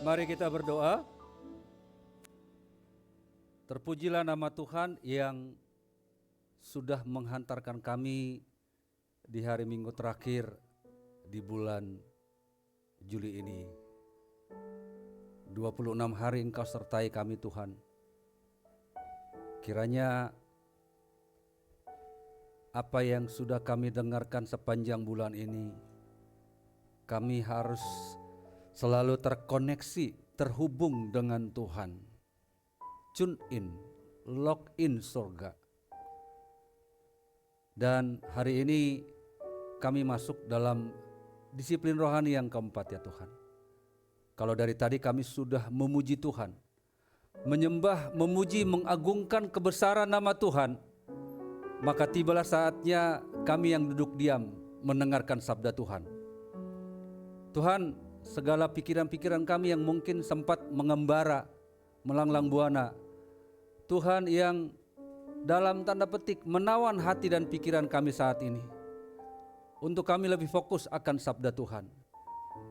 Mari kita berdoa. Terpujilah nama Tuhan yang sudah menghantarkan kami di hari Minggu terakhir di bulan Juli ini. 26 hari Engkau sertai kami Tuhan. Kiranya apa yang sudah kami dengarkan sepanjang bulan ini, kami harus selalu terkoneksi, terhubung dengan Tuhan. Tune in, log in surga. Dan hari ini kami masuk dalam disiplin rohani yang keempat ya Tuhan. Kalau dari tadi kami sudah memuji Tuhan, menyembah, memuji, mengagungkan kebesaran nama Tuhan, maka tibalah saatnya kami yang duduk diam mendengarkan sabda Tuhan. Tuhan, segala pikiran-pikiran kami yang mungkin sempat mengembara, melanglang buana, Tuhan yang dalam tanda petik menawan hati dan pikiran kami saat ini, untuk kami lebih fokus akan sabda Tuhan.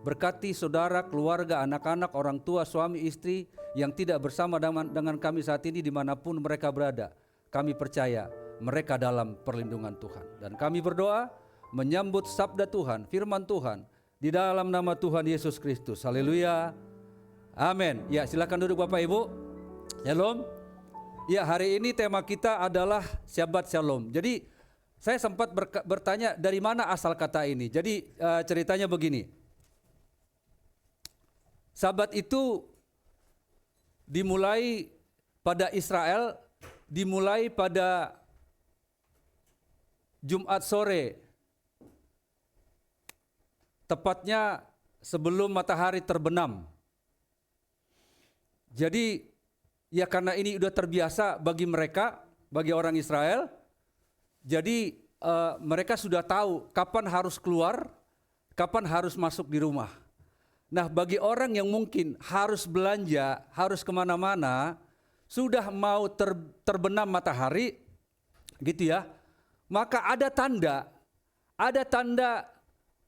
Berkati saudara, keluarga, anak-anak, orang tua, suami, istri yang tidak bersama dengan kami saat ini dimanapun mereka berada. Kami percaya mereka dalam perlindungan Tuhan. Dan kami berdoa menyambut sabda Tuhan, firman Tuhan, di dalam nama Tuhan Yesus Kristus. Haleluya. Amin. Ya, silakan duduk Bapak Ibu. Shalom. Ya, hari ini tema kita adalah Shabbat Shalom. Jadi saya sempat bertanya dari mana asal kata ini. Jadi ceritanya begini. Sabat itu dimulai pada Israel, dimulai pada Jumat sore, tepatnya sebelum matahari terbenam. Jadi ya karena ini udah terbiasa bagi mereka, bagi orang Israel, jadi mereka sudah tahu kapan harus keluar, kapan harus masuk di rumah. Nah, bagi orang yang mungkin harus belanja, harus kemana-mana, sudah mau terbenam matahari, gitu ya, maka ada tanda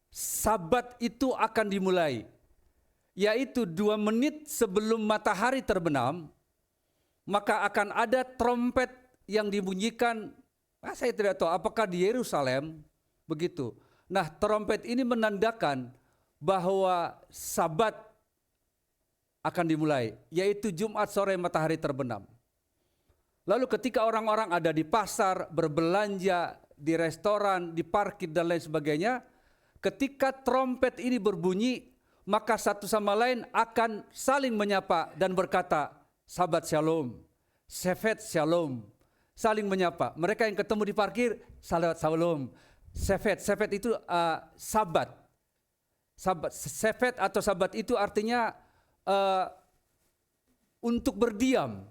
Sabat itu akan dimulai, yaitu 2 menit sebelum matahari terbenam, maka akan ada trompet yang dibunyikan. Saya tidak tahu apakah di Yerusalem begitu. Nah, trompet ini menandakan bahwa Sabat akan dimulai, yaitu Jumat sore matahari terbenam. Lalu ketika orang-orang ada di pasar, berbelanja, di restoran, di parkir dan lain sebagainya, ketika trompet ini berbunyi, maka satu sama lain akan saling menyapa dan berkata, Shabbat Shalom, Shevet Shalom, saling menyapa. Mereka yang ketemu di parkir, Shabbat Shalom, Shevet itu Sabat. Shevet atau Sabat itu artinya untuk berdiam.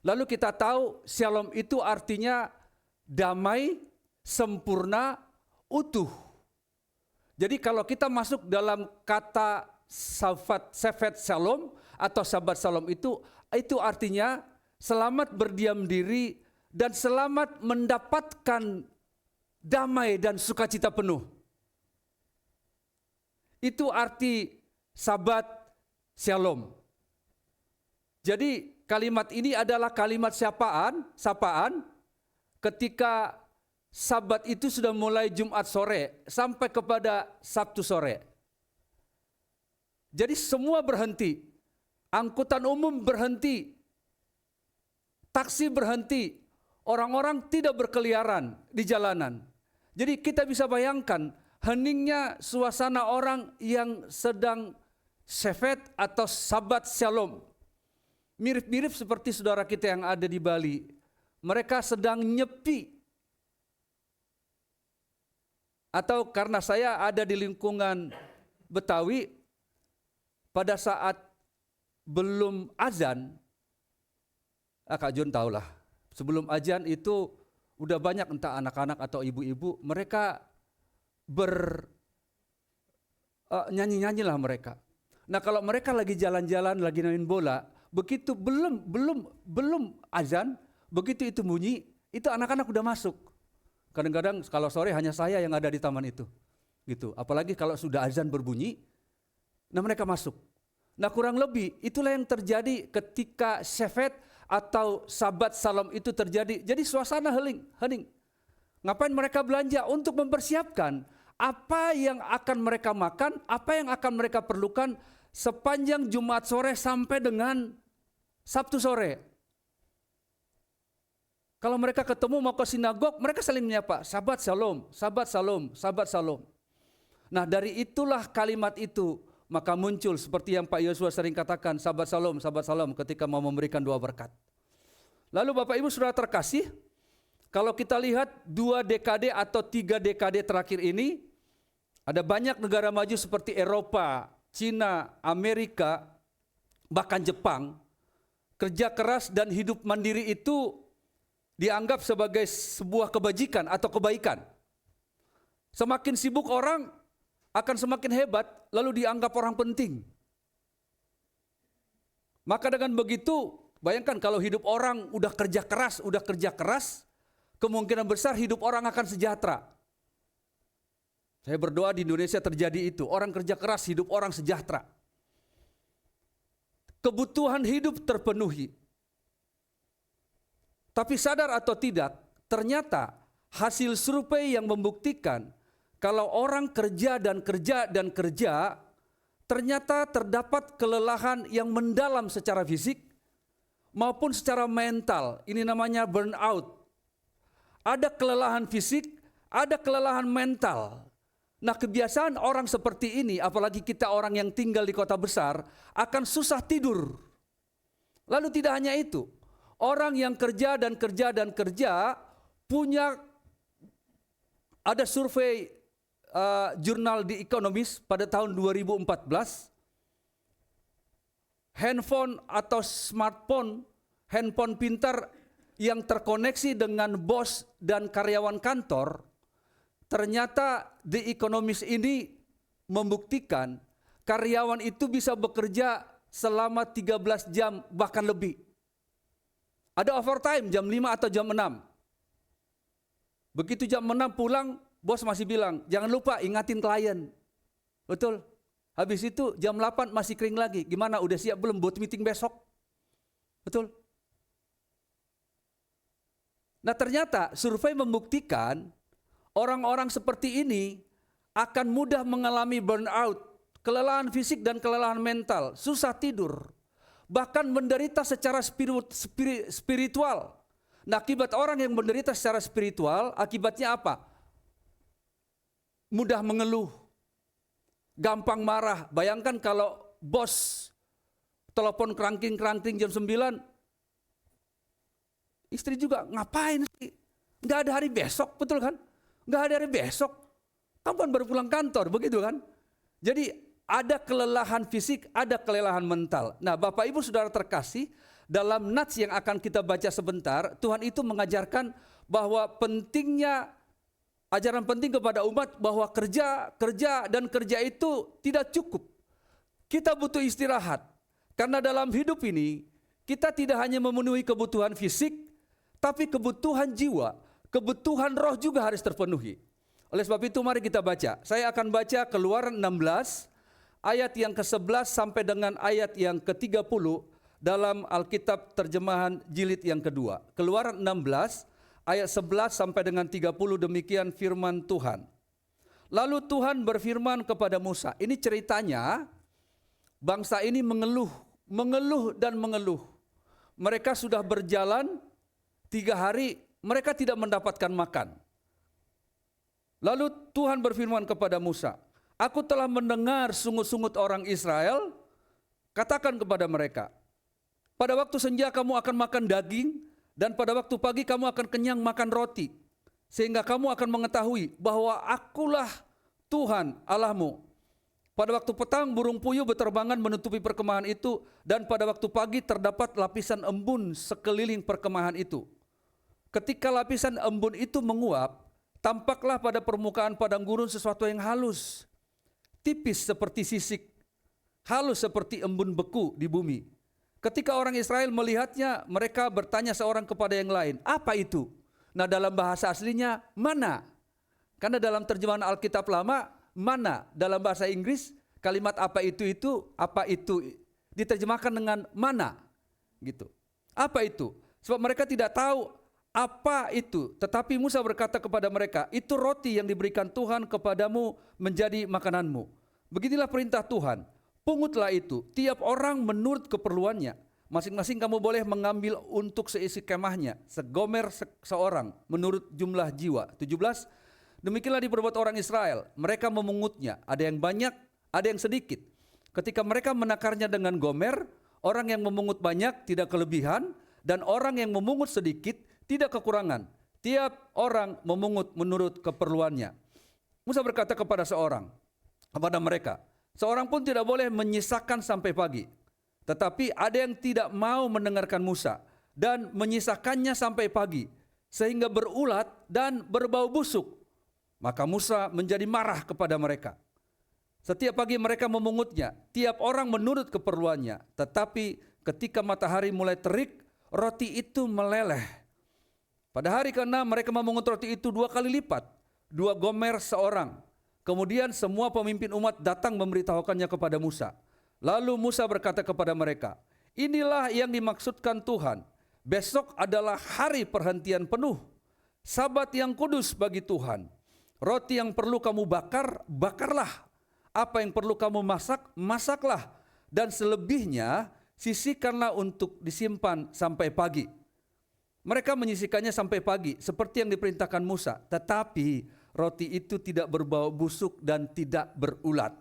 Lalu kita tahu Shalom itu artinya damai, sempurna, utuh. Jadi kalau kita masuk dalam kata Shevet Shalom atau Shabbat Shalom itu artinya selamat berdiam diri dan selamat mendapatkan damai dan sukacita penuh. Itu arti Shabbat Shalom. Jadi kalimat ini adalah kalimat sapaan ketika Sabat itu sudah mulai Jumat sore sampai kepada Sabtu sore. Jadi semua berhenti, angkutan umum berhenti, taksi berhenti, orang-orang tidak berkeliaran di jalanan. Jadi kita bisa bayangkan heningnya suasana orang yang sedang Shevet atau Shabbat Shalom. Mirip-mirip seperti saudara kita yang ada di Bali. Mereka sedang nyepi. Atau karena saya ada di lingkungan Betawi, pada saat belum azan, Kak Jun tahulah, sebelum azan itu udah banyak entah anak-anak atau ibu-ibu, mereka nyanyi-nyanyi lah mereka. Nah kalau mereka lagi jalan-jalan, lagi main bola, begitu belum azan, begitu itu bunyi, itu anak-anak udah masuk. Kadang-kadang kalau sore hanya saya yang ada di taman itu, gitu. Apalagi kalau sudah azan berbunyi, nah mereka masuk. Nah kurang lebih itulah yang terjadi ketika Shevet atau Sabat Salom itu terjadi. Jadi suasana hening. Ngapain mereka belanja? Untuk mempersiapkan apa yang akan mereka makan, apa yang akan mereka perlukan sepanjang Jumat sore sampai dengan Sabtu sore. Kalau mereka ketemu mau ke sinagog, mereka saling menyapa, Sabat Shalom, Sabat Shalom, Sabat Shalom. Nah dari itulah kalimat itu, maka muncul seperti yang Pak Yosua sering katakan, Sabat Shalom ketika mau memberikan doa berkat. Lalu Bapak Ibu Saudara terkasih, kalau kita lihat 2 dekade atau 3 dekade terakhir ini, ada banyak negara maju seperti Eropa, Cina, Amerika, bahkan Jepang, kerja keras dan hidup mandiri itu dianggap sebagai sebuah kebajikan atau kebaikan. Semakin sibuk orang akan semakin hebat, lalu dianggap orang penting. Maka dengan begitu, bayangkan kalau hidup orang udah kerja keras, kemungkinan besar hidup orang akan sejahtera. Saya berdoa di Indonesia terjadi itu, orang kerja keras, hidup orang sejahtera. Kebutuhan hidup terpenuhi. Tapi sadar atau tidak, ternyata hasil survei yang membuktikan kalau orang kerja, ternyata terdapat kelelahan yang mendalam secara fisik maupun secara mental. Ini namanya burnout. Ada kelelahan fisik, ada kelelahan mental. Nah kebiasaan orang seperti ini, apalagi kita orang yang tinggal di kota besar, akan susah tidur. Lalu tidak hanya itu, orang yang kerja punya, ada survei jurnal The Economist pada tahun 2014, handphone atau smartphone, handphone pintar yang terkoneksi dengan bos dan karyawan kantor, ternyata The Economist ini membuktikan karyawan itu bisa bekerja selama 13 jam bahkan lebih. Ada overtime jam 5 atau jam 6. Begitu jam 6 pulang, bos masih bilang, jangan lupa ingatin klien. Betul. Habis itu jam 8 masih kering lagi. Gimana, udah siap belum buat meeting besok? Betul. Nah ternyata survei membuktikan orang-orang seperti ini akan mudah mengalami burnout, kelelahan fisik dan kelelahan mental, susah tidur, bahkan menderita secara spiritual. Nah akibat orang yang menderita secara spiritual, akibatnya apa? Mudah mengeluh, gampang marah. Bayangkan kalau bos telepon kerangking-kerangking jam 9, istri juga ngapain sih? Nggak ada hari besok, betul kan? Nggak ada hari besok, kamu kan baru pulang kantor, begitu kan? Jadi ada kelelahan fisik, ada kelelahan mental. Nah Bapak Ibu Saudara terkasih, dalam nats yang akan kita baca sebentar, Tuhan itu mengajarkan bahwa pentingnya, ajaran penting kepada umat bahwa kerja itu tidak cukup. Kita butuh istirahat. Karena dalam hidup ini, kita tidak hanya memenuhi kebutuhan fisik, tapi kebutuhan jiwa, kebutuhan roh juga harus terpenuhi. Oleh sebab itu mari kita baca. Saya akan baca Keluaran 16 ayat yang ke-11 sampai dengan ayat yang ke-30 dalam Alkitab terjemahan jilid yang kedua. Keluaran 16 ayat 11 sampai dengan 30, demikian firman Tuhan. Lalu Tuhan berfirman kepada Musa. Ini ceritanya bangsa ini mengeluh dan mengeluh. Mereka sudah berjalan 3 hari, mereka tidak mendapatkan makan. Lalu Tuhan berfirman kepada Musa, aku telah mendengar sungut-sungut orang Israel, katakan kepada mereka, pada waktu senja kamu akan makan daging, dan pada waktu pagi kamu akan kenyang makan roti, sehingga kamu akan mengetahui bahwa akulah Tuhan Allahmu. Pada waktu petang burung puyuh berterbangan menutupi perkemahan itu, dan pada waktu pagi terdapat lapisan embun sekeliling perkemahan itu. Ketika lapisan embun itu menguap, tampaklah pada permukaan padang gurun sesuatu yang halus, tipis seperti sisik, halus seperti embun beku di bumi. Ketika orang Israel melihatnya, mereka bertanya seorang kepada yang lain, apa itu? Nah dalam bahasa aslinya, mana? Karena dalam terjemahan Alkitab lama, mana? Dalam bahasa Inggris, kalimat apa itu diterjemahkan dengan mana gitu. Apa itu? Sebab mereka tidak tahu apa itu. Tetapi Musa berkata kepada mereka, itu roti yang diberikan Tuhan kepadamu menjadi makananmu. Beginilah perintah Tuhan, pungutlah itu, tiap orang menurut keperluannya. Masing-masing kamu boleh mengambil untuk seisi kemahnya, segomer seorang menurut jumlah jiwa. 17, demikianlah diperbuat orang Israel, mereka memungutnya, ada yang banyak, ada yang sedikit. Ketika mereka menakarnya dengan gomer, orang yang memungut banyak tidak kelebihan, dan orang yang memungut sedikit tidak kekurangan. Tiap orang memungut menurut keperluannya. Musa berkata kepada mereka, seorang pun tidak boleh menyisakan sampai pagi. Tetapi ada yang tidak mau mendengarkan Musa dan menyisakannya sampai pagi, sehingga berulat dan berbau busuk. Maka Musa menjadi marah kepada mereka. Setiap pagi mereka memungutnya, tiap orang menurut keperluannya. Tetapi ketika matahari mulai terik, roti itu meleleh. Pada hari ke-6 mereka memungut roti itu 2 kali lipat, 2 gomer seorang. Kemudian semua pemimpin umat datang memberitahukannya kepada Musa. Lalu Musa berkata kepada mereka, inilah yang dimaksudkan Tuhan. Besok adalah hari perhentian penuh, Sabat yang kudus bagi Tuhan. Roti yang perlu kamu bakar, bakarlah. Apa yang perlu kamu masak, masaklah. Dan selebihnya sisihkanlah untuk disimpan sampai pagi. Mereka menyisihkannya sampai pagi seperti yang diperintahkan Musa. Tetapi roti itu tidak berbau busuk dan tidak berulat.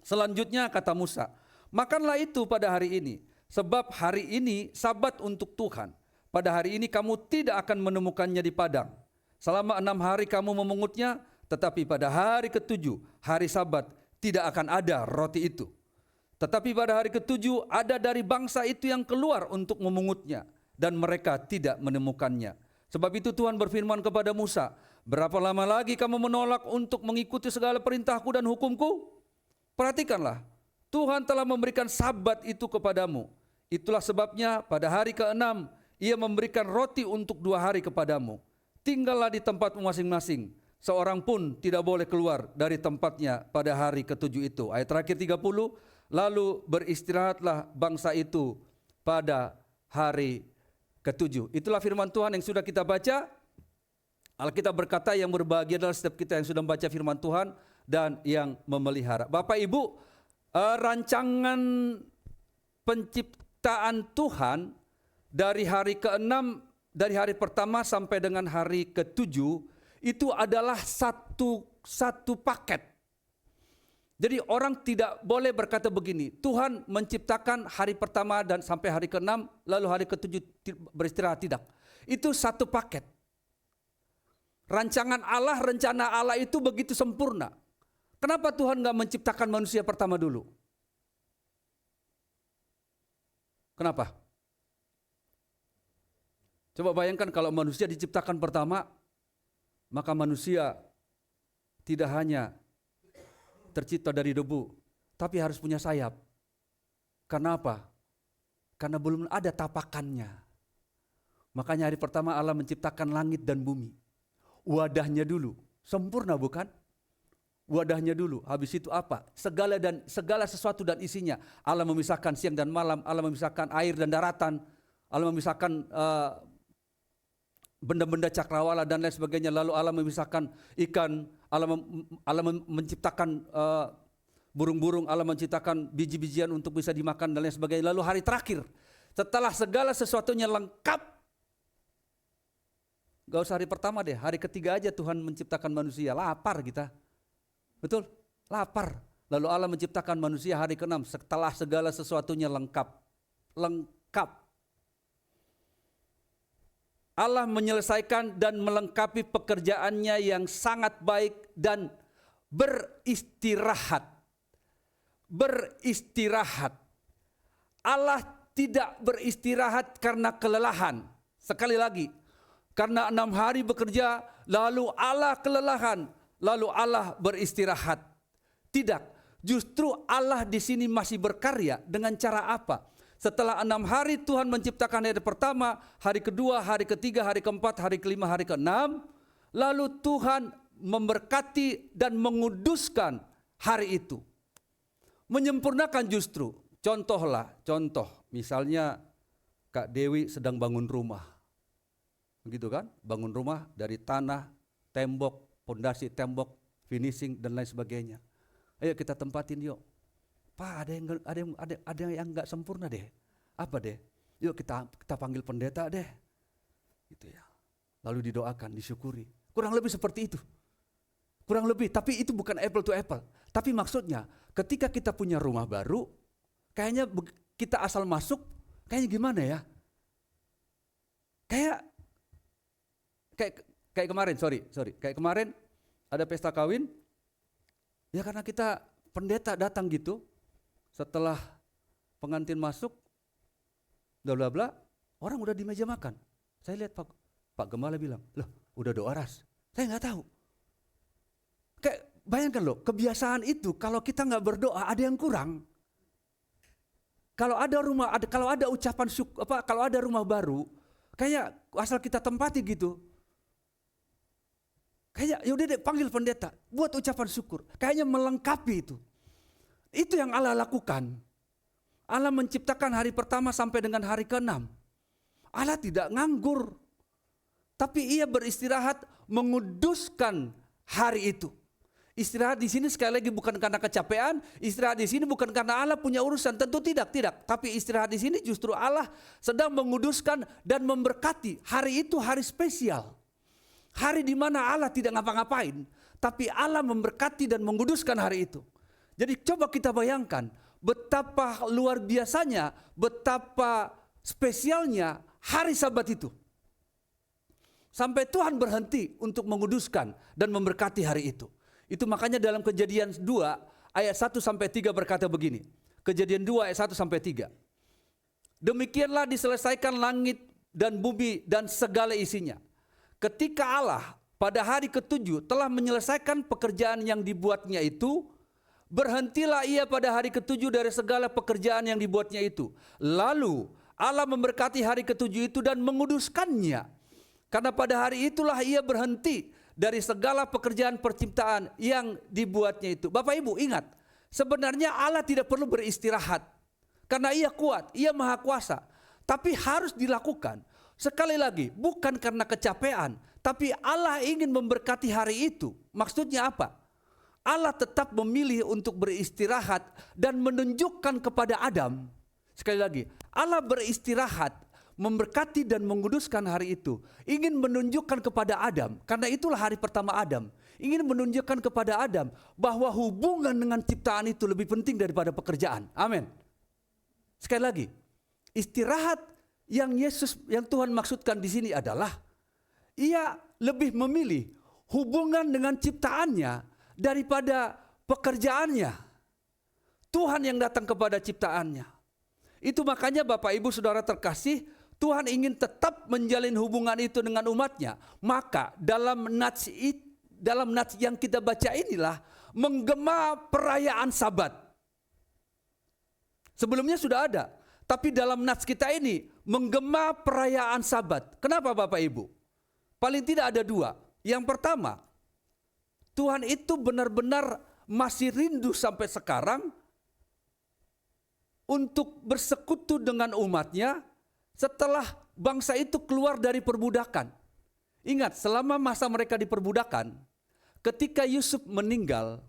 Selanjutnya kata Musa, makanlah itu pada hari ini, sebab hari ini Sabat untuk Tuhan. Pada hari ini kamu tidak akan menemukannya di padang. Selama 6 hari kamu memungutnya, tetapi pada hari ke-7, hari Sabat, tidak akan ada roti itu. Tetapi pada hari ke-7 ada dari bangsa itu yang keluar untuk memungutnya, dan mereka tidak menemukannya. Sebab itu Tuhan berfirman kepada Musa, berapa lama lagi kamu menolak untuk mengikuti segala perintahku dan hukumku? Perhatikanlah, Tuhan telah memberikan Sabat itu kepadamu. Itulah sebabnya pada hari ke-6 Ia memberikan roti untuk 2 hari kepadamu. Tinggallah di tempatmu masing-masing. Seorang pun tidak boleh keluar dari tempatnya pada hari ke-7 itu. Ayat terakhir 30, lalu beristirahatlah bangsa itu pada hari ke-7. Itulah firman Tuhan yang sudah kita baca. Alkitab berkata yang berbahagia adalah setiap kita yang sudah membaca firman Tuhan dan yang memelihara. Bapak Ibu, rancangan penciptaan Tuhan dari hari ke-6, dari hari pertama sampai dengan hari ke-7 itu adalah satu paket. Jadi orang tidak boleh berkata begini, Tuhan menciptakan hari pertama dan sampai hari ke-6, lalu hari ke-7 beristirahat. Tidak. Itu satu paket. Rancangan Allah, rencana Allah itu begitu sempurna. Kenapa Tuhan gak menciptakan manusia pertama dulu? Kenapa? Coba bayangkan kalau manusia diciptakan pertama, maka manusia tidak hanya tercipta dari debu, tapi harus punya sayap. Karena apa? Karena belum ada tapakannya. Makanya hari pertama Allah menciptakan langit dan bumi. Wadahnya dulu, sempurna bukan? Wadahnya dulu, habis itu apa? Segala sesuatu dan isinya. Allah memisahkan siang dan malam, Allah memisahkan air dan daratan, Allah memisahkan benda-benda cakrawala dan lain sebagainya. Lalu Allah memisahkan ikan, Allah menciptakan burung-burung, Allah menciptakan biji-bijian untuk bisa dimakan dan lain sebagainya. Lalu hari terakhir, setelah segala sesuatunya lengkap, gak usah hari pertama deh, hari ketiga aja Tuhan menciptakan manusia, lapar kita. Betul? Lapar. Lalu Allah menciptakan manusia hari ke-6 setelah segala sesuatunya lengkap. Lengkap. Allah menyelesaikan dan melengkapi pekerjaannya yang sangat baik dan beristirahat. Beristirahat. Allah tidak beristirahat karena kelelahan. Sekali lagi, karena 6 hari bekerja, lalu Allah kelelahan. Lalu Allah beristirahat. Tidak, justru Allah di sini masih berkarya dengan cara apa? Setelah 6 hari Tuhan menciptakan hari pertama, hari kedua, hari ketiga, hari keempat, hari kelima, hari keenam. Lalu Tuhan memberkati dan menguduskan hari itu. Menyempurnakan justru. contoh misalnya Kak Dewi sedang bangun rumah. Begitu kan? Bangun rumah dari tanah, tembok, pondasi tembok, finishing dan lain sebagainya. Ayo kita tempatin yuk. Pak, ada yang enggak sempurna deh. Apa deh? Yuk kita panggil pendeta deh. Gitu ya. Lalu didoakan, disyukuri. Kurang lebih seperti itu. Kurang lebih, tapi itu bukan apple to apple. Tapi maksudnya, ketika kita punya rumah baru, kayaknya kita asal masuk, kayaknya gimana ya? Kayak kemarin, kayak kemarin ada pesta kawin, ya karena kita pendeta datang gitu, setelah pengantin masuk, bla bla bla, orang udah di meja makan. Saya lihat Pak Gembala bilang, loh udah doa ras. Saya nggak tahu. Kayak bayangkan loh, kebiasaan itu kalau kita nggak berdoa ada yang kurang. Kalau ada ucapan kalau ada rumah baru, kayak asal kita tempati gitu. Kayak yaudah deh panggil pendeta, buat ucapan syukur. Kayaknya melengkapi itu. Itu yang Allah lakukan. Allah menciptakan hari pertama sampai dengan hari ke-6. Allah tidak nganggur. Tapi ia beristirahat menguduskan hari itu. Istirahat di sini sekali lagi bukan karena kecapean, istirahat di sini bukan karena Allah punya urusan, tentu tidak. Tapi istirahat di sini justru Allah sedang menguduskan dan memberkati. Hari itu hari spesial. Hari di mana Allah tidak ngapa-ngapain, tapi Allah memberkati dan menguduskan hari itu. Jadi coba kita bayangkan betapa luar biasanya, betapa spesialnya hari Sabat itu. Sampai Tuhan berhenti untuk menguduskan dan memberkati hari itu. Itu makanya dalam Kejadian 2 ayat 1 sampai 3 berkata begini. Kejadian 2 ayat 1 sampai 3. Demikianlah diselesaikan langit dan bumi dan segala isinya. Ketika Allah pada hari ke-7 telah menyelesaikan pekerjaan yang dibuatnya itu, berhentilah ia pada hari ke-7 dari segala pekerjaan yang dibuatnya itu. Lalu Allah memberkati hari ke-7 itu dan menguduskannya. Karena pada hari itulah ia berhenti dari segala pekerjaan perciptaan yang dibuatnya itu. Bapak Ibu ingat, sebenarnya Allah tidak perlu beristirahat. Karena ia kuat, ia maha kuasa. Tapi harus dilakukan. Sekali lagi, bukan karena kecapean, tapi Allah ingin memberkati hari itu. Maksudnya apa? Allah tetap memilih untuk beristirahat dan menunjukkan kepada Adam. Sekali lagi, Allah beristirahat, memberkati dan menguduskan hari itu. Ingin menunjukkan kepada Adam, karena itulah hari pertama Adam. Ingin menunjukkan kepada Adam bahwa hubungan dengan ciptaan itu lebih penting daripada pekerjaan. Amin. Sekali lagi, istirahat yang Tuhan maksudkan di sini adalah ia lebih memilih hubungan dengan ciptaannya daripada pekerjaannya. Tuhan yang datang kepada ciptaannya. Itu makanya Bapak Ibu Saudara terkasih, Tuhan ingin tetap menjalin hubungan itu dengan umatnya. Maka dalam nats yang kita baca inilah menggema perayaan Sabat. Sebelumnya sudah ada. Tapi dalam nats kita ini menggema perayaan Sabat. Kenapa Bapak Ibu? Paling tidak ada dua. Yang pertama, Tuhan itu benar-benar masih rindu sampai sekarang untuk bersekutu dengan umatnya setelah bangsa itu keluar dari perbudakan. Ingat, selama masa mereka di perbudakan, ketika Yusuf meninggal,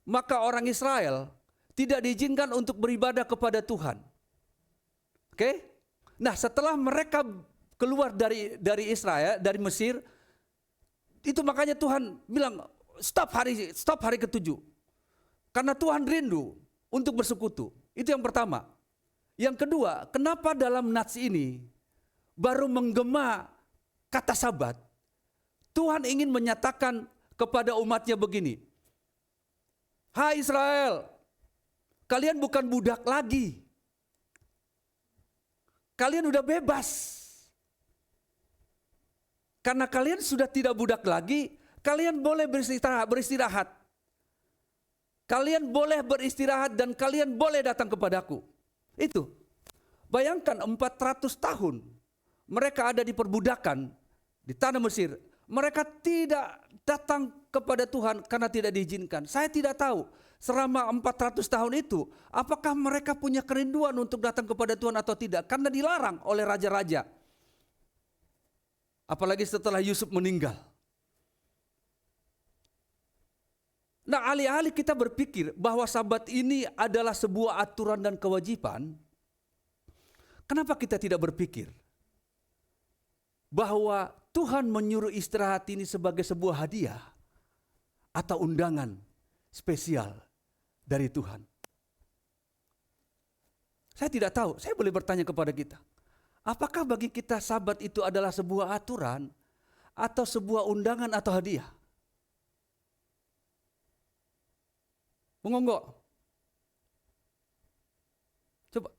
maka orang Israel tidak diizinkan untuk beribadah kepada Tuhan. Oke? Nah, setelah mereka keluar dari Israel, dari Mesir, itu makanya Tuhan bilang stop hari ke-7. Karena Tuhan rindu untuk bersekutu. Itu yang pertama. Yang kedua, kenapa dalam nats ini baru menggema kata Sabat? Tuhan ingin menyatakan kepada umatnya begini. Hai Israel, kalian bukan budak lagi. Kalian udah bebas. Karena kalian sudah tidak budak lagi, kalian boleh beristirahat. Kalian boleh beristirahat dan kalian boleh datang kepadaku. Itu. Bayangkan 400 tahun mereka ada di perbudakan di tanah Mesir. Mereka tidak datang kepada Tuhan karena tidak diizinkan. Saya tidak tahu selama 400 tahun itu apakah mereka punya kerinduan untuk datang kepada Tuhan atau tidak, karena dilarang oleh raja-raja. Apalagi setelah Yusuf meninggal. Nah, alih-alih kita berpikir bahwa Sabat ini adalah sebuah aturan dan kewajiban, kenapa kita tidak berpikir bahwa Tuhan menyuruh istirahat ini sebagai sebuah hadiah atau undangan spesial dari Tuhan? Saya tidak tahu, saya boleh bertanya kepada kita. Apakah bagi kita Sabat itu adalah sebuah aturan atau sebuah undangan atau hadiah? Mengonggok. Coba.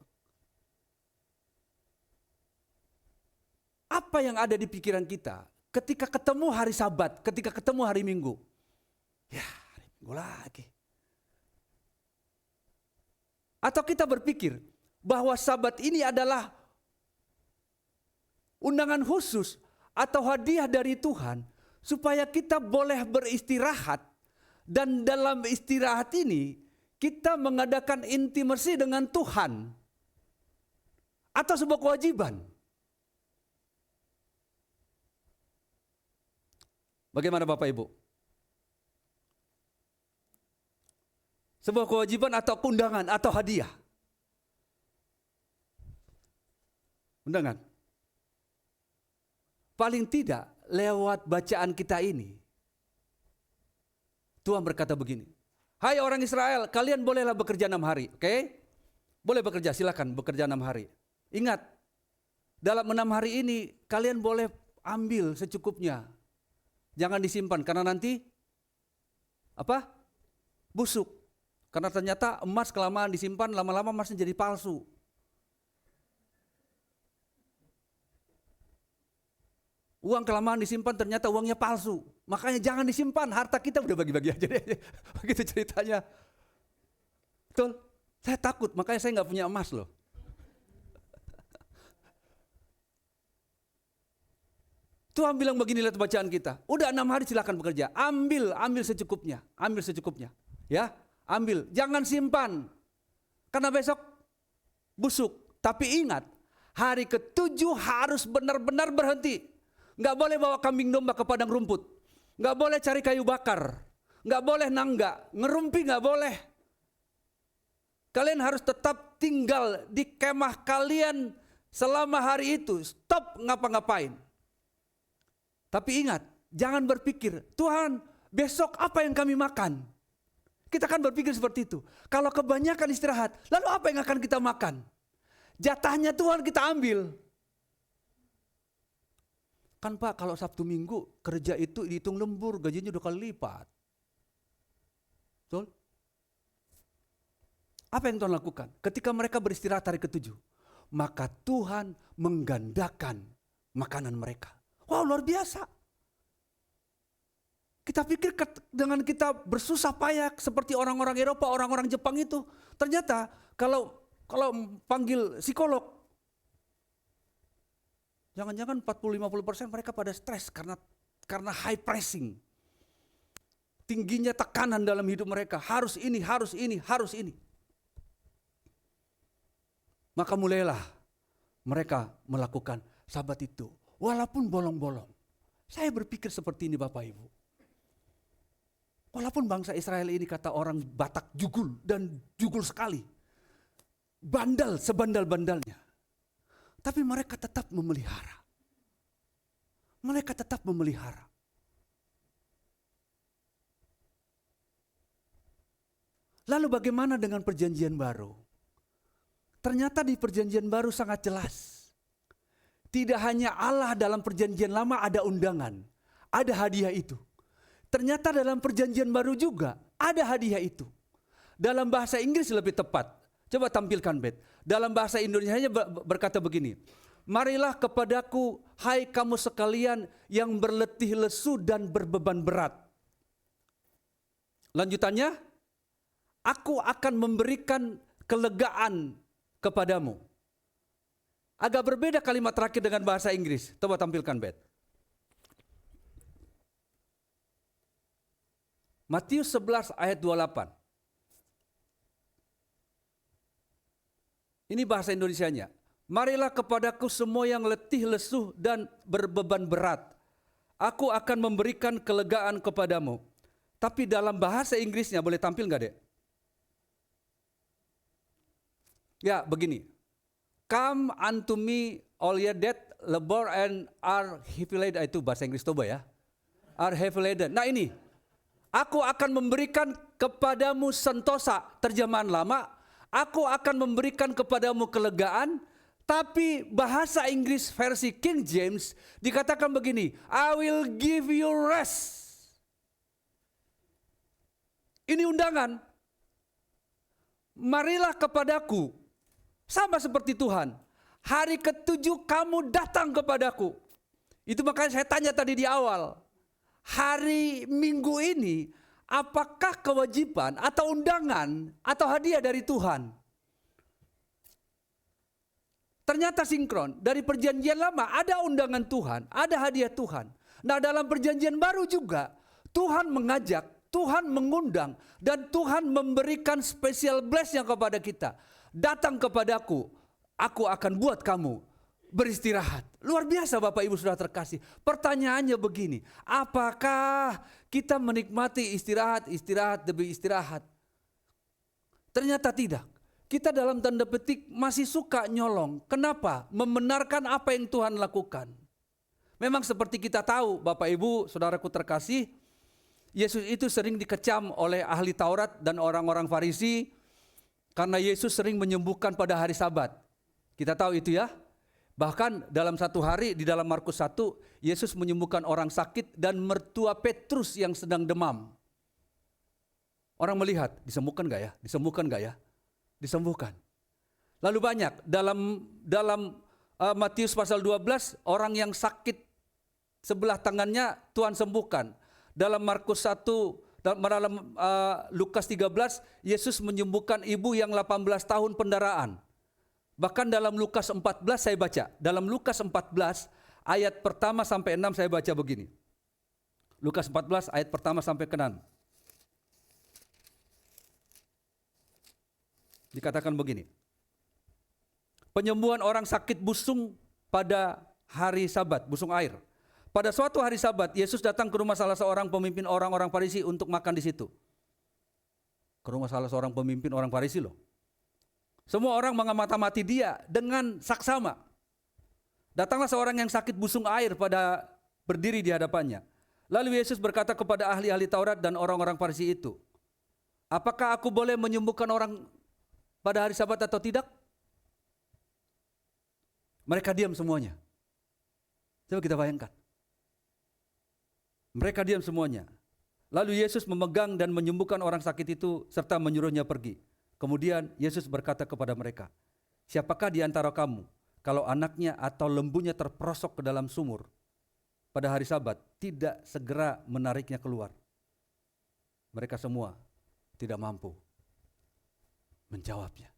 Apa yang ada di pikiran kita ketika ketemu hari Sabat, ketika ketemu hari Minggu? Ya, hari Minggu lagi. Atau kita berpikir bahwa Sabat ini adalah undangan khusus atau hadiah dari Tuhan supaya kita boleh beristirahat, dan dalam istirahat ini kita mengadakan intimasi dengan Tuhan atau sebuah kewajiban. Bagaimana Bapak Ibu? Sebuah kewajiban atau undangan atau hadiah? Undangan. Paling tidak lewat bacaan kita ini, Tuhan berkata begini, hai orang Israel, kalian bolehlah bekerja 6 hari, oke? Boleh bekerja, silakan bekerja 6 hari. Ingat, dalam 6 hari ini kalian boleh ambil secukupnya. Jangan disimpan karena nanti busuk. Karena ternyata emas kelamaan disimpan, lama-lama emasnya jadi palsu. Uang kelamaan disimpan ternyata uangnya palsu. Makanya jangan disimpan, harta kita udah bagi-bagi aja deh. Begitu ceritanya. Betul? Saya takut, makanya saya nggak punya emas loh. Tuhan bilang begini lihat bacaan kita. Udah 6 hari silakan bekerja. Ambil secukupnya. Ambil secukupnya. Ya, ambil. Jangan simpan. Karena besok busuk. Tapi ingat, hari ke-7 harus benar-benar berhenti. Nggak boleh bawa kambing domba ke padang rumput. Nggak boleh cari kayu bakar. Nggak boleh nanggak. Ngerumpi nggak boleh. Kalian harus tetap tinggal di kemah kalian selama hari itu. Stop ngapa-ngapain. Tapi ingat, jangan berpikir, Tuhan besok apa yang kami makan? Kita kan berpikir seperti itu. Kalau kebanyakan istirahat, lalu apa yang akan kita makan? Jatahnya Tuhan kita ambil. Kan Pak, kalau Sabtu Minggu kerja itu dihitung lembur, gajinya 2 kali lipat. Betul? Apa yang Tuhan lakukan? Ketika mereka beristirahat hari ke-7, maka Tuhan menggandakan makanan mereka. Wow, luar biasa. Kita pikir dengan kita bersusah payah seperti orang-orang Eropa, orang-orang Jepang itu. Ternyata kalau panggil psikolog, jangan-jangan 40-50% mereka pada stres karena high pressing. Tingginya tekanan dalam hidup mereka. Harus ini, harus ini, harus ini. Maka mulailah mereka melakukan Sabat itu. Walaupun bolong-bolong. Saya berpikir seperti ini Bapak Ibu. Walaupun bangsa Israel ini kata orang Batak jugul dan jugul sekali. Bandal sebandal-bandalnya. Tapi mereka tetap memelihara. Mereka tetap memelihara. Lalu bagaimana dengan perjanjian baru? Ternyata di perjanjian baru sangat jelas. Tidak hanya Allah dalam perjanjian lama ada undangan, ada hadiah itu. Ternyata dalam perjanjian baru juga ada hadiah itu. Dalam bahasa Inggris lebih tepat. Coba tampilkan Bet. Dalam bahasa Indonesianya berkata begini. Marilah kepadaku hai kamu sekalian yang berletih lesu dan berbeban berat. Lanjutannya, aku akan memberikan kelegaan kepadamu. Agak berbeda kalimat terakhir dengan bahasa Inggris. Coba tampilkan Bet. Matius 11 ayat 28. Ini bahasa Indonesianya. Marilah kepadaku semua yang letih, lesuh dan berbeban berat. Aku akan memberikan kelegaan kepadamu. Tapi dalam bahasa Inggrisnya boleh tampil nggak, Dek? Ya, begini. Come unto me all ye that labor and are heavy laden. Itu bahasa Inggris coba ya. Are heavy laden. Nah ini. Aku akan memberikan kepadamu sentosa. Terjemahan lama. Aku akan memberikan kepadamu kelegaan. Tapi bahasa Inggris versi King James dikatakan begini. I will give you rest. Ini undangan. Marilah kepadaku. Sama seperti Tuhan. Hari ke-7 kamu datang kepadaku. Itu makanya saya tanya tadi di awal. Hari Minggu ini, apakah kewajiban atau undangan atau hadiah dari Tuhan? Ternyata sinkron. Dari perjanjian lama ada undangan Tuhan, ada hadiah Tuhan. Nah dalam perjanjian baru juga, Tuhan mengajak, Tuhan mengundang, dan Tuhan memberikan special blessing kepada kita. Datang kepadaku, aku akan buat kamu beristirahat. Luar biasa Bapak Ibu Saudara terkasih. Pertanyaannya begini, apakah kita menikmati istirahat demi istirahat? Ternyata tidak. Kita dalam tanda petik masih suka nyolong. Kenapa? Membenarkan apa yang Tuhan lakukan. Memang seperti kita tahu Bapak Ibu Saudaraku terkasih, Yesus itu sering dikecam oleh ahli Taurat dan orang-orang Farisi karena Yesus sering menyembuhkan pada hari Sabat. Kita tahu itu ya. Bahkan dalam satu hari di dalam Markus 1, Yesus menyembuhkan orang sakit dan mertua Petrus yang sedang demam. Orang melihat, disembuhkan gak ya? Disembuhkan gak ya? Disembuhkan. Lalu banyak dalam Matius pasal 12, orang yang sakit sebelah tangannya Tuhan sembuhkan. Dalam Markus 1, dalam Lukas 13, Yesus menyembuhkan ibu yang 18 tahun pendarahan. Bahkan dalam Lukas 14 saya baca. Dalam Lukas 14 ayat pertama sampai 6 saya baca begini. Lukas 14 ayat pertama sampai ke 6. Dikatakan begini. Penyembuhan orang sakit busung pada hari Sabat, busung air. Pada suatu hari Sabat, Yesus datang ke rumah salah seorang pemimpin orang-orang Farisi untuk makan di situ. Ke rumah salah seorang pemimpin orang Farisi loh. Semua orang mengamati dia dengan saksama. Datanglah seorang yang sakit busung air pada berdiri di hadapannya. Lalu Yesus berkata kepada ahli-ahli Taurat dan orang-orang Farisi itu, apakah aku boleh menyembuhkan orang pada hari Sabat atau tidak? Mereka diam semuanya. Coba kita bayangkan. Mereka diam semuanya. Lalu Yesus memegang dan menyembuhkan orang sakit itu serta menyuruhnya pergi. Kemudian Yesus berkata kepada mereka, siapakah di antara kamu kalau anaknya atau lembunya terperosok ke dalam sumur pada hari Sabat tidak segera menariknya keluar? Mereka semua tidak mampu menjawabnya.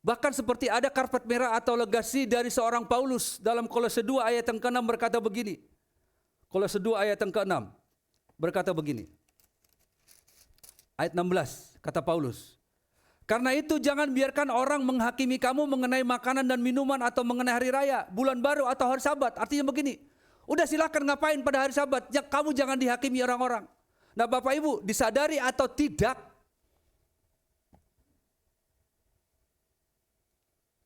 Bahkan seperti ada karpet merah atau legasi dari seorang Paulus dalam Kolose 2 ayat yang ke-6 berkata begini. Kolose 2 ayat yang ke-6 berkata begini. Ayat 16 kata Paulus. Karena itu jangan biarkan orang menghakimi kamu mengenai makanan dan minuman atau mengenai hari raya, bulan baru atau hari Sabat. Artinya begini. Udah silakan ngapain pada hari Sabat, kamu jangan dihakimi orang-orang. Nah Bapak Ibu, disadari atau tidak,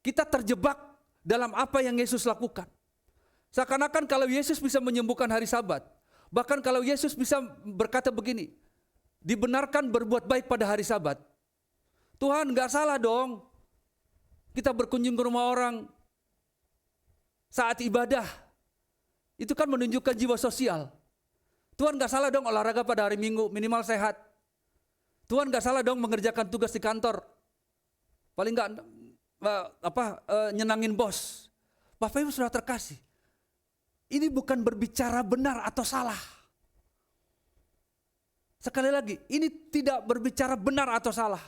kita terjebak dalam apa yang Yesus lakukan. Seakan-akan kalau Yesus bisa menyembuhkan hari Sabat, bahkan kalau Yesus bisa berkata begini, dibenarkan berbuat baik pada hari Sabat. Tuhan gak salah dong kita berkunjung ke rumah orang saat ibadah. Itu kan menunjukkan jiwa sosial. Tuhan gak salah dong olahraga pada hari Minggu, minimal sehat. Tuhan gak salah dong mengerjakan tugas di kantor. Paling gak nyenangin bos. Bapak Ibu sudah terkasih. Ini bukan berbicara benar atau salah. Sekali lagi, ini tidak berbicara benar atau salah.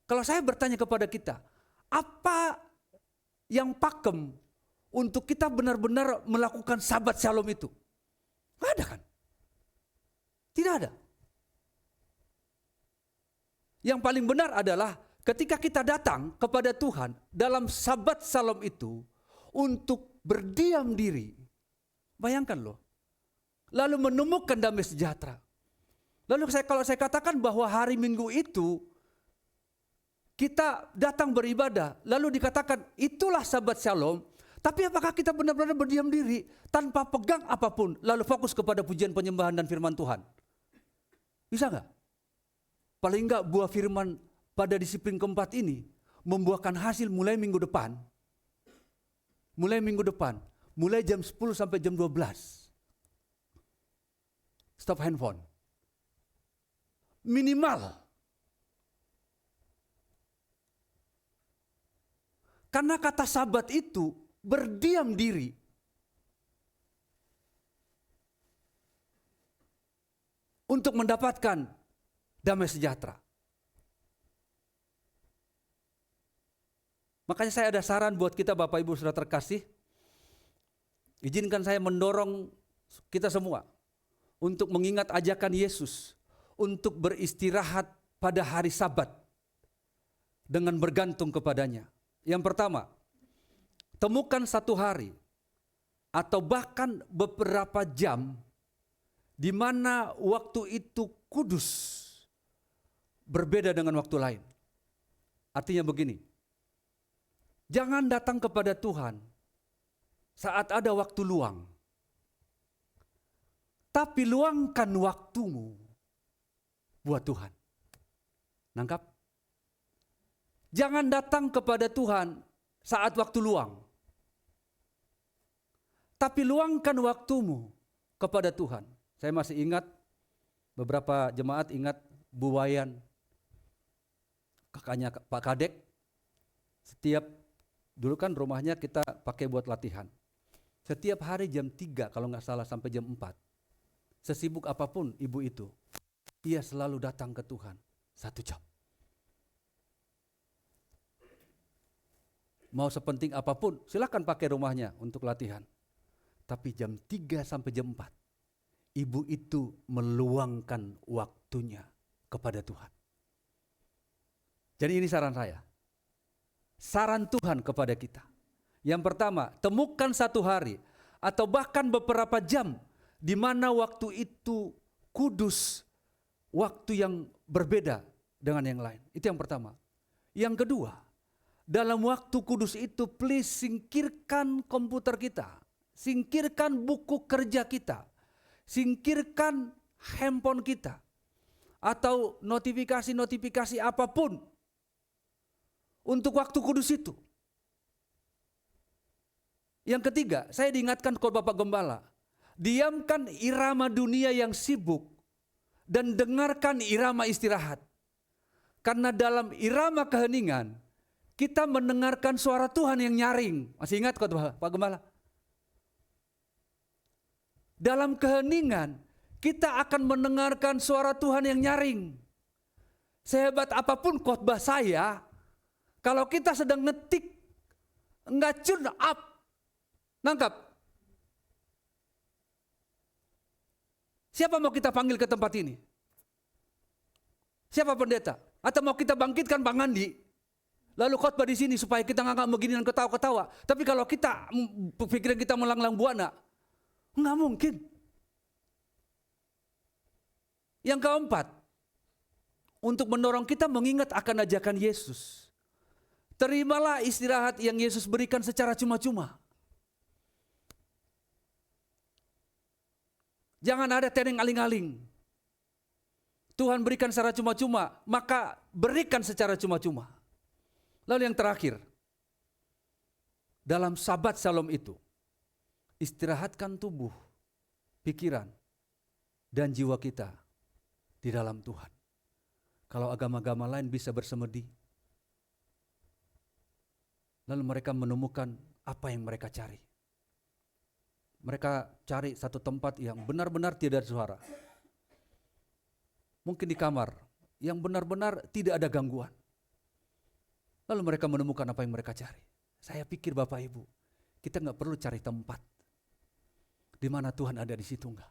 Kalau saya bertanya kepada kita, apa yang pakem untuk kita benar-benar melakukan Sabat Shalom itu? Nggak ada kan? Tidak ada. Yang paling benar adalah ketika kita datang kepada Tuhan dalam Sabat Salam itu untuk berdiam diri. Bayangkan loh. Lalu menemukan damai sejahtera. Lalu kalau saya katakan bahwa hari Minggu itu kita datang beribadah, lalu dikatakan itulah Sabat Shalom, tapi apakah kita benar-benar berdiam diri tanpa pegang apapun, lalu fokus kepada pujian penyembahan dan firman Tuhan? Bisa nggak? Paling enggak buah firman pada disiplin keempat ini membuahkan hasil mulai minggu depan. Mulai jam 10 sampai jam 12. Stop handphone. Minimal. Karena kata sabat itu berdiam diri. Untuk mendapatkan damai sejahtera. Makanya saya ada saran buat kita Bapak Ibu Saudara terkasih. Izinkan saya mendorong kita semua untuk mengingat ajakan Yesus untuk beristirahat pada hari Sabat dengan bergantung kepadanya. Yang pertama, temukan satu hari atau bahkan beberapa jam di mana waktu itu kudus, berbeda dengan waktu lain. Artinya begini, jangan datang kepada Tuhan saat ada waktu luang. Tapi luangkan waktumu buat Tuhan. Nangkap? Jangan datang kepada Tuhan saat waktu luang. Tapi luangkan waktumu kepada Tuhan. Saya masih ingat, beberapa jemaat ingat Bu Wayan, kakaknya Pak Kadek. Setiap, dulu kan rumahnya kita pakai buat latihan. Setiap hari jam 3 kalau nggak salah sampai jam 4. Sesibuk apapun ibu itu, ia selalu datang ke Tuhan 1 jam. Mau sepenting apapun, silakan pakai rumahnya untuk latihan. Tapi jam 3 sampai jam 4, ibu itu meluangkan waktunya kepada Tuhan. Jadi ini saran saya. Saran Tuhan kepada kita. Yang pertama, temukan satu hari atau bahkan beberapa jam di mana waktu itu kudus, waktu yang berbeda dengan yang lain. Itu yang pertama. Yang kedua, dalam waktu kudus itu please singkirkan komputer kita, singkirkan buku kerja kita, singkirkan handphone kita, atau notifikasi-notifikasi apapun untuk waktu kudus itu. Yang ketiga, saya diingatkan ke Bapak Gembala, diamkan irama dunia yang sibuk dan dengarkan irama istirahat. Karena dalam irama keheningan, kita mendengarkan suara Tuhan yang nyaring. Masih ingat Pak Gembala? Dalam keheningan, kita akan mendengarkan suara Tuhan yang nyaring. Sehebat apapun khotbah saya, kalau kita sedang ngetik, enggak tune up, nangkap? Siapa mau kita panggil ke tempat ini? Siapa pendeta? Atau mau kita bangkitkan Bang Andi? Lalu khotbah di sini supaya kita nggak begini dan ketawa-ketawa. Tapi kalau kita pikiran kita melanglang buana, nggak mungkin. Yang keempat, untuk mendorong kita mengingat akan ajakan Yesus. Terimalah istirahat yang Yesus berikan secara cuma-cuma. Jangan ada teneng aling-aling. Tuhan berikan secara cuma-cuma, maka berikan secara cuma-cuma. Lalu yang terakhir, dalam Sabat Shalom itu, istirahatkan tubuh, pikiran, dan jiwa kita di dalam Tuhan. Kalau agama-agama lain bisa bersemedi, lalu mereka menemukan apa yang mereka cari. Mereka cari satu tempat yang benar-benar tidak ada suara. Mungkin di kamar, yang benar-benar tidak ada gangguan. Lalu mereka menemukan apa yang mereka cari. Saya pikir Bapak Ibu, kita nggak perlu cari tempat di mana Tuhan ada di situ, enggak.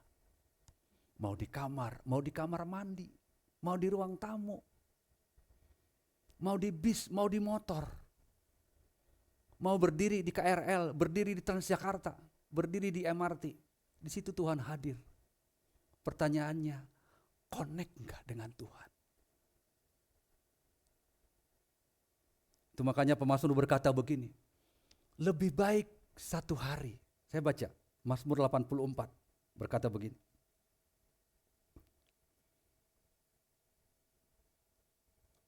Mau di kamar mandi, mau di ruang tamu, mau di bis, mau di motor, mau berdiri di KRL, berdiri di Transjakarta, berdiri di MRT. Di situ Tuhan hadir. Pertanyaannya, connect enggak dengan Tuhan? Itu makanya pemazmur berkata begini, lebih baik satu hari. Saya baca, Mazmur 84 berkata begini.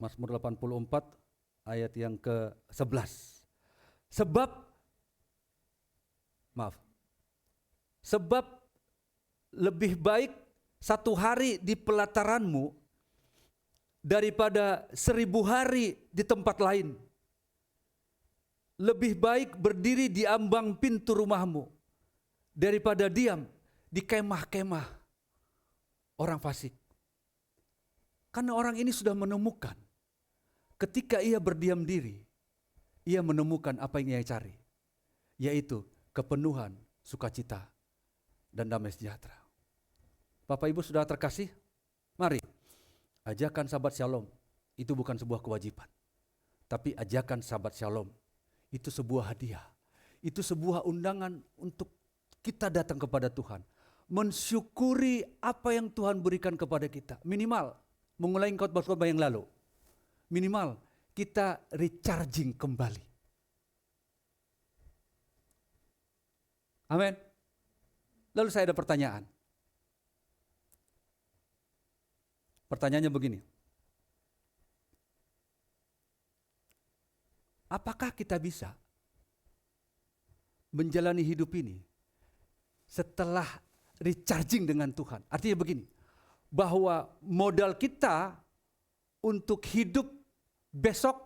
Mazmur 84 ayat yang ke-11. Sebab lebih baik satu hari di pelataranmu daripada 1000 hari di tempat lain. Lebih baik berdiri di ambang pintu rumahmu daripada diam di kemah-kemah orang fasik. Karena orang ini sudah menemukan, ketika ia berdiam diri, ia menemukan apa yang ia cari, yaitu kepenuhan, sukacita, dan damai sejahtera. Bapak Ibu sudah terkasih, mari ajakan sahabat shalom itu bukan sebuah kewajiban, tapi ajakan sahabat shalom itu sebuah hadiah, itu sebuah undangan untuk kita datang kepada Tuhan, mensyukuri apa yang Tuhan berikan kepada kita. Minimal, mengulangi khotbah-khotbah yang lalu, minimal kita recharging kembali. Amin. Lalu saya ada pertanyaan. Pertanyaannya begini. Apakah kita bisa menjalani hidup ini setelah recharging dengan Tuhan? Artinya begini, bahwa modal kita untuk hidup besok,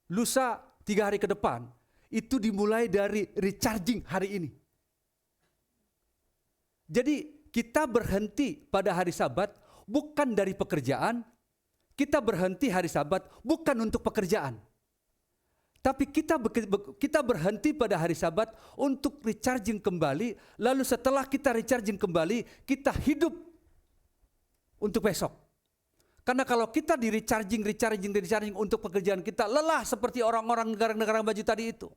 lusa, 3 hari ke depan, itu dimulai dari recharging hari ini. Jadi kita berhenti pada hari Sabat bukan dari pekerjaan, kita berhenti hari Sabat bukan untuk pekerjaan. Tapi kita berhenti pada hari Sabat untuk recharging kembali, lalu setelah kita recharging kembali, kita hidup untuk besok. Karena kalau kita di recharging untuk pekerjaan kita, lelah seperti orang-orang negara-negara maju tadi itu.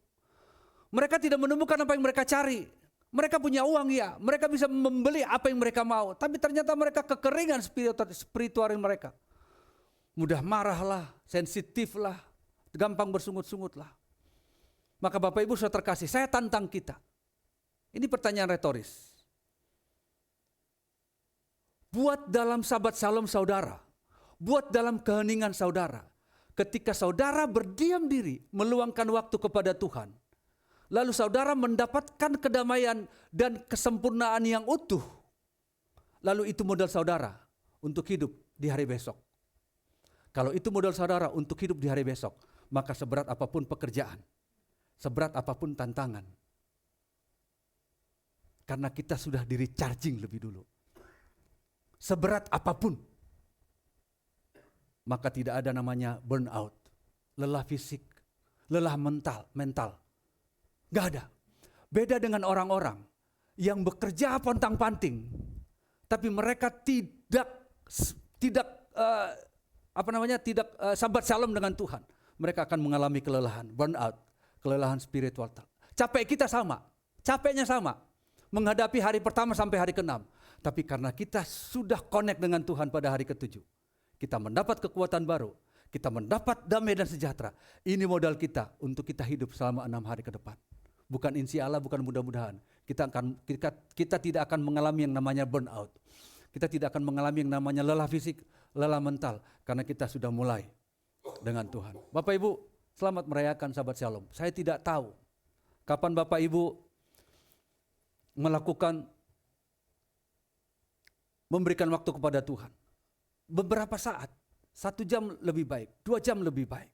Mereka tidak menemukan apa yang mereka cari. Mereka punya uang ya, mereka bisa membeli apa yang mereka mau. Tapi ternyata mereka kekeringan spiritual mereka. Mudah marah lah, sensitif lah, gampang bersungut-sungut lah. Maka Bapak Ibu sudah terkasih, saya tantang kita. Ini pertanyaan retoris. Buat dalam sahabat shalom saudara, buat dalam keheningan saudara, ketika saudara berdiam diri, meluangkan waktu kepada Tuhan, lalu saudara mendapatkan kedamaian dan kesempurnaan yang utuh, lalu itu modal saudara untuk hidup di hari besok. Kalau itu modal saudara untuk hidup di hari besok, maka seberat apapun pekerjaan, seberat apapun tantangan, karena kita sudah di recharging lebih dulu, seberat apapun, maka tidak ada namanya burnout, lelah fisik, lelah mental. Gak ada. Beda dengan orang-orang yang bekerja pontang-panting, tapi mereka tidak sahabat shalom dengan Tuhan. Mereka akan mengalami kelelahan, burnout, kelelahan spiritual. Capek kita sama, capeknya sama, menghadapi hari pertama sampai hari ke-6. Tapi karena kita sudah connect dengan Tuhan pada hari ke-7, kita mendapat kekuatan baru, kita mendapat damai dan sejahtera. Ini modal kita untuk kita hidup selama 6 hari ke depan. Bukan insyaallah, bukan mudah-mudahan. Kita tidak akan mengalami yang namanya burnout. Kita tidak akan mengalami yang namanya lelah fisik, lelah mental, karena kita sudah mulai dengan Tuhan. Bapak Ibu, selamat merayakan Sabat Shalom. Saya tidak tahu kapan Bapak Ibu memberikan waktu kepada Tuhan. Beberapa saat, 1 jam lebih baik, 2 jam lebih baik.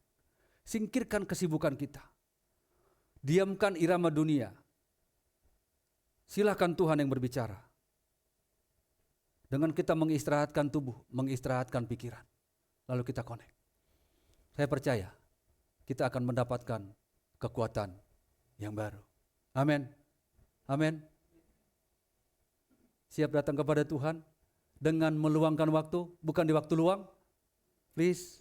Singkirkan kesibukan kita. Diamkan irama dunia. Silakan Tuhan yang berbicara. Dengan kita mengistirahatkan tubuh, mengistirahatkan pikiran. Lalu kita connect. Saya percaya kita akan mendapatkan kekuatan yang baru. Amin. Amin. Siap datang kepada Tuhan? dengan meluangkan waktu, bukan di waktu luang. Please.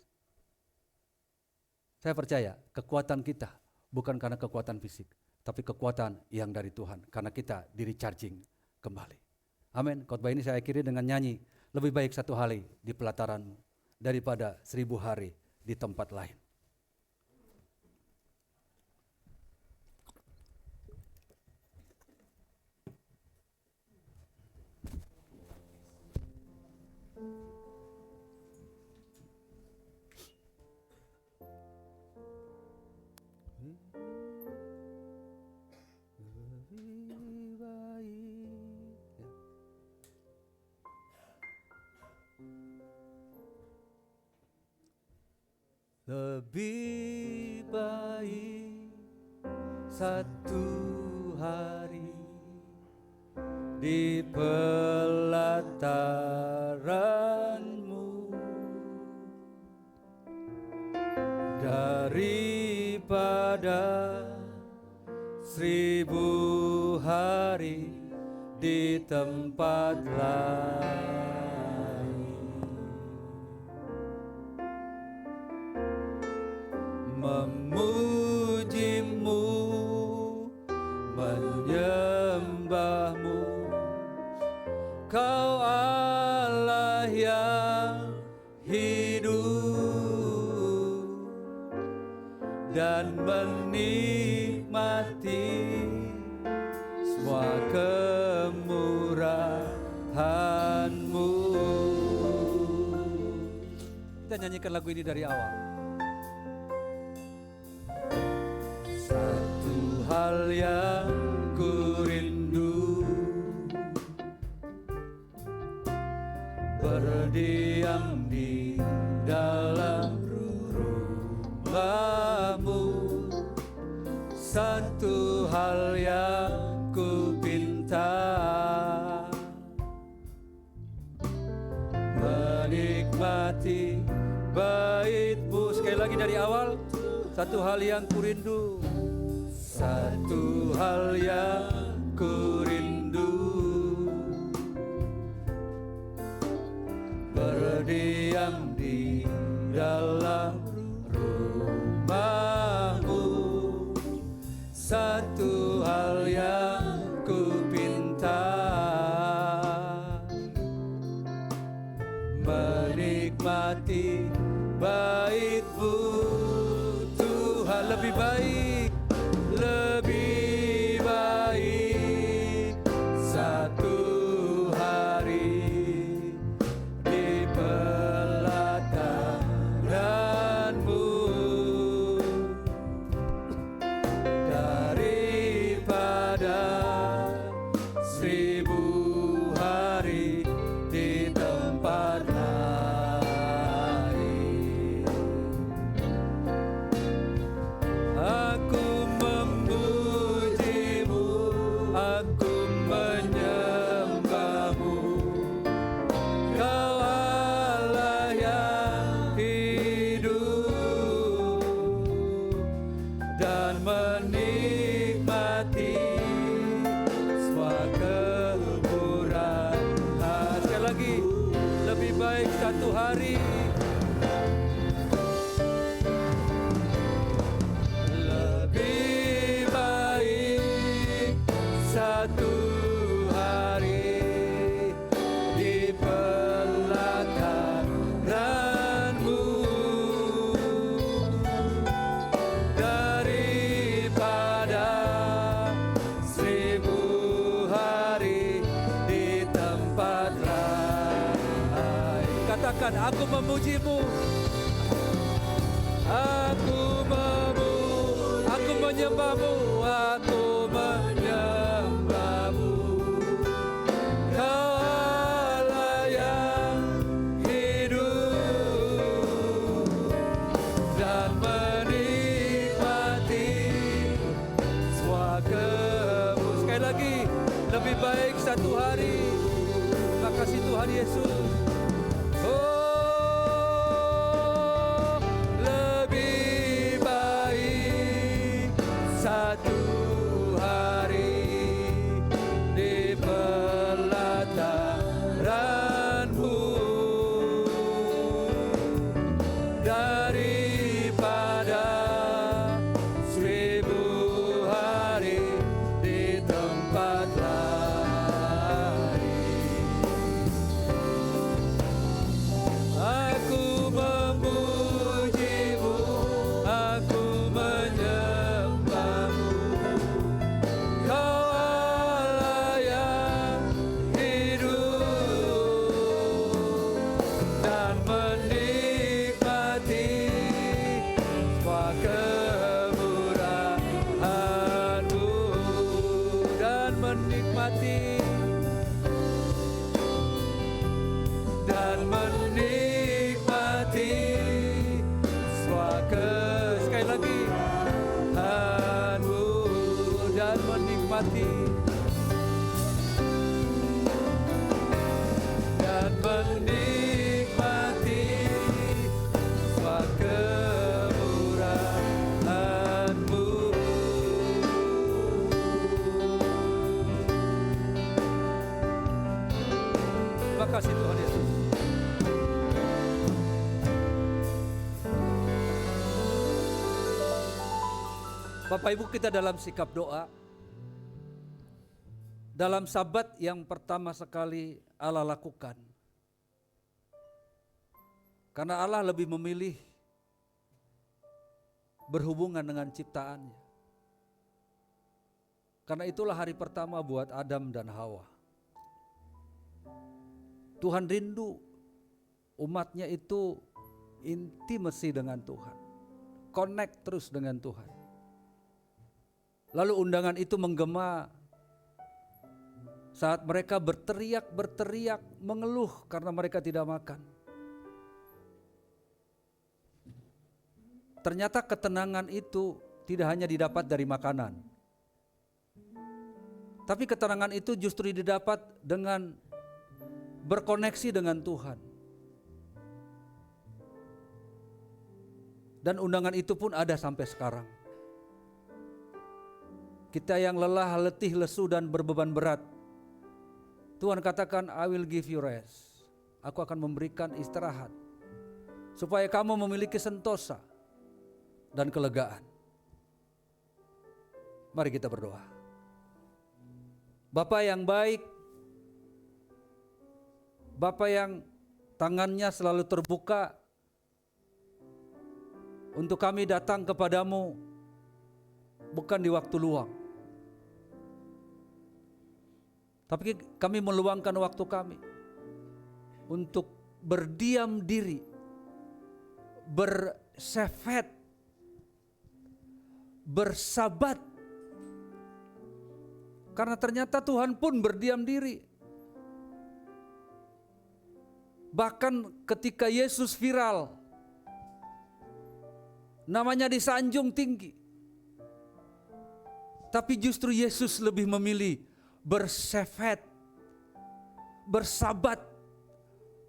Saya percaya kekuatan kita bukan karena kekuatan fisik, tapi kekuatan yang dari Tuhan, karena kita di recharging kembali. Amin. Khotbah ini saya akhiri dengan nyanyi, lebih baik 1 hari di pelataranmu daripada 1000 hari di tempat lain. Lebih baik 1 hari di pelataranmu daripada 1000 hari di tempat lain. Memujimu, menyembahmu, Kau Allah yang hidup, dan menikmati semua kemurahan-Mu. Kita nyanyikan lagu ini dari awal. Satu hal yang ku rindu, berdiam di dalam rumah-Mu. Satu hal yang ku pinta, menikmati bait-Mu. Sekali lagi dari awal. Satu hal yang ku rindu, satu hal yang ku rindu, berdiam di dalam rumah-Mu. Satu hal yang ku pinta, menikmati bait-Mu. Tuhan, lebih baik, lebih baik 1 hari di pelataran-Mu daripada 1000 hari di tempat lain. Aku memujimu, aku menyembahmu, Kau Allah yang hidup, dan menikmati semua kemurahan. Sekali lagi, lebih baik 1 hari, lebih baik 1 hari di pelataran-Mu daripada 1000 hari di tempat lain. Katakan, aku memujimu, aku menyembahmu, aku menyembahmu, Kau Allah yang hidup, dan menikmati semua kemurahan. Sekali lagi, lebih baik 1 hari. Terima kasih Tuhan Yesus. Oh, lebih baik 1 hari di pelataran-Mu menikmati dan menikmati semua kemurahan-Mu. Terima kasih Tuhan Yesus. Bapak Ibu, kita dalam sikap doa, dalam Sabat yang pertama sekali Allah lakukan. Karena Allah lebih memilih berhubungan dengan ciptaannya. Karena itulah hari pertama buat Adam dan Hawa. Tuhan rindu umatnya itu intimasi dengan Tuhan, connect terus dengan Tuhan. Lalu undangan itu menggema saat mereka berteriak, mengeluh karena mereka tidak makan. Ternyata ketenangan itu tidak hanya didapat dari makanan, tapi ketenangan itu justru didapat dengan berkoneksi dengan Tuhan. Dan undangan itu pun ada sampai sekarang. Kita yang lelah, letih, lesu dan berbeban berat, Tuhan katakan, I will give you rest. Aku akan memberikan istirahat supaya kamu memiliki sentosa dan kelegaan. Mari kita berdoa. Bapa yang baik, Bapa yang tangannya selalu terbuka untuk kami datang kepadamu, bukan di waktu luang, tapi kami meluangkan waktu kami untuk berdiam diri, bersefat, bersabat. Karena ternyata Tuhan pun berdiam diri. Bahkan ketika Yesus viral, namanya disanjung tinggi, tapi justru Yesus lebih memilih bersefat, bersabat,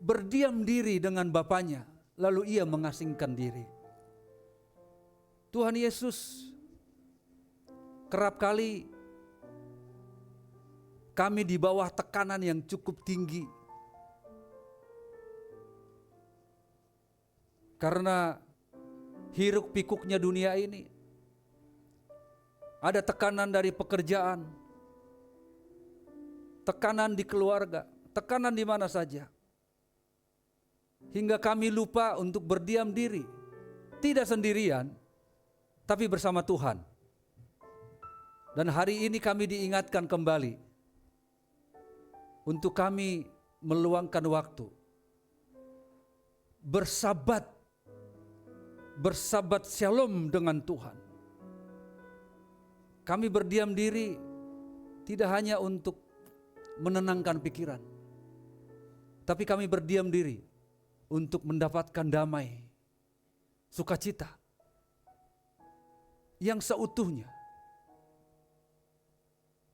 berdiam diri dengan Bapanya, lalu ia mengasingkan diri. Tuhan Yesus, kerap kali kami di bawah tekanan yang cukup tinggi, karena hiruk pikuknya dunia ini. Ada tekanan dari pekerjaan, tekanan di keluarga, tekanan di mana saja. Hingga kami lupa untuk berdiam diri, tidak sendirian, tapi bersama Tuhan. Dan hari ini kami diingatkan kembali untuk kami meluangkan waktu bersabat shalom dengan Tuhan. Kami berdiam diri tidak hanya untuk menenangkan pikiran, tapi kami berdiam diri untuk mendapatkan damai, sukacita yang seutuhnya.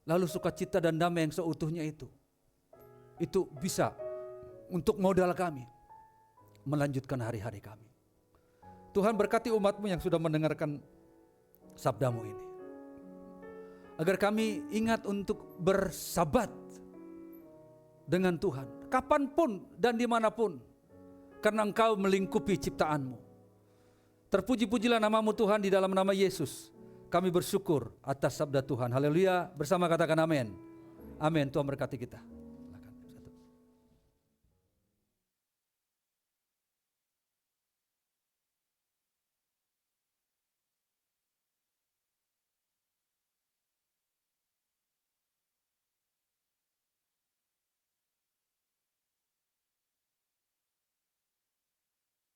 Lalu sukacita dan damai yang seutuhnya itu bisa untuk modal kami melanjutkan hari-hari kami. Tuhan berkati umat-Mu yang sudah mendengarkan sabda-Mu ini, agar kami ingat untuk bersabat dengan Tuhan kapanpun dan dimanapun, karena Engkau melingkupi ciptaan-Mu. Terpuji-pujilah nama-Mu Tuhan, di dalam nama Yesus kami bersyukur atas sabda Tuhan. Haleluya, bersama katakan amin. Amin. Tuhan berkati kita.